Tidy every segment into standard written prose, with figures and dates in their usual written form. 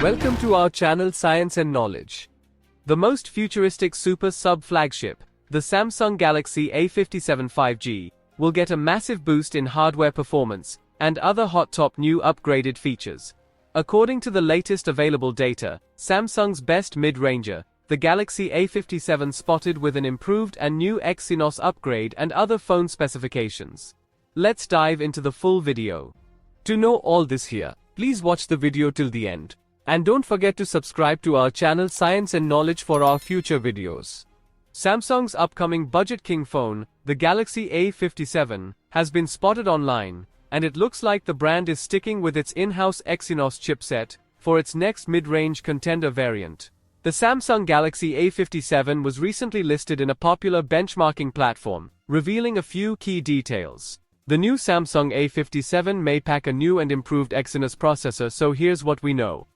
Welcome to our channel Science and Knowledge. The most futuristic super sub-flagship, the Samsung Galaxy A57 5G, will get a massive boost in hardware performance and other hot top new upgraded features. According to the latest available data, Samsung's best mid-ranger, the Galaxy A57 Spotted with an improved and new Exynos Upgrade and other phone specifications. Let's dive into the full video. To know all this here, please watch the video till the end. And don't forget to subscribe to our channel Science and Knowledge for our future videos. Samsung's upcoming budget king phone, the Galaxy A57, has been spotted online, and it looks like the brand is sticking with its in-house Exynos chipset for its next mid-range contender variant. The Samsung Galaxy A57 was recently listed in a popular benchmarking platform, revealing a few key details. The new Samsung A57 may pack a new and improved Exynos processor, so here's what we know.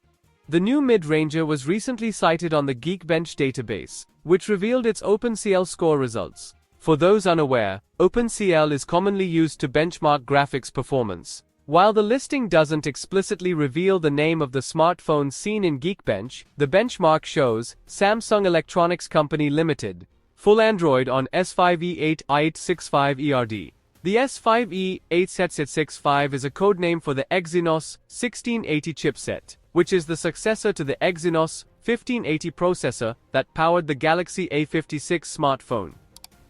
The new mid-ranger was recently cited on the Geekbench database, which revealed its OpenCL score results. For those unaware, OpenCL is commonly used to benchmark graphics performance. While the listing doesn't explicitly reveal the name of the smartphone seen in Geekbench, the benchmark shows Samsung Electronics Company Limited, full Android on S5E8-865ERD. The S5E8-865 is a codename for the Exynos 1680 chipset, which is the successor to the Exynos 1580 processor that powered the Galaxy A56 smartphone.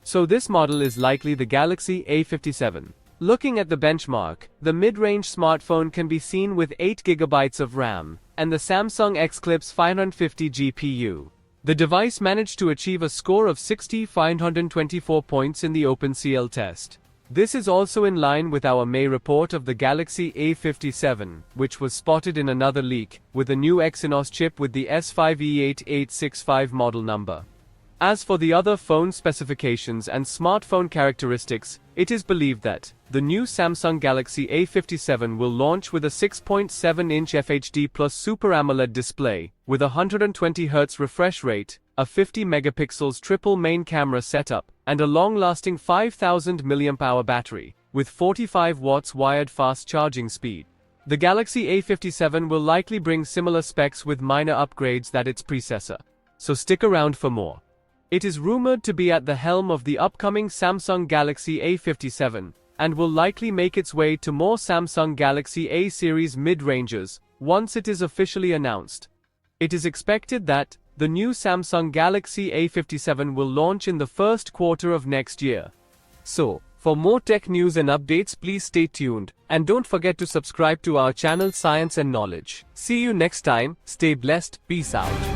So this model is likely the Galaxy A57. Looking at the benchmark, the mid-range smartphone can be seen with 8GB of RAM, and the Samsung Xclipse 550 GPU. The device managed to achieve a score of 524 points in the OpenCL test. This is also in line with our May report of the Galaxy A57, which was spotted in another leak, with a new Exynos chip with the S5E8865 model number. As for the other phone specifications and smartphone characteristics, it is believed that the new Samsung Galaxy A57 will launch with a 6.7-inch FHD plus Super AMOLED display, with a 120Hz refresh rate, a 50-megapixels triple main camera setup, and a long-lasting 5000 mAh battery, with 45 watts wired fast charging speed. The Galaxy A57 will likely bring similar specs with minor upgrades than its predecessor. So stick around for more. It is rumored to be at the helm of the upcoming Samsung Galaxy A57, and will likely make its way to more Samsung Galaxy A series mid-rangers once it is officially announced. It is expected that the new Samsung Galaxy A57 will launch in the first quarter of next year. So, for more tech news and updates, please stay tuned, and don't forget to subscribe to our channel Science and Knowledge. See you next time, stay blessed, peace out.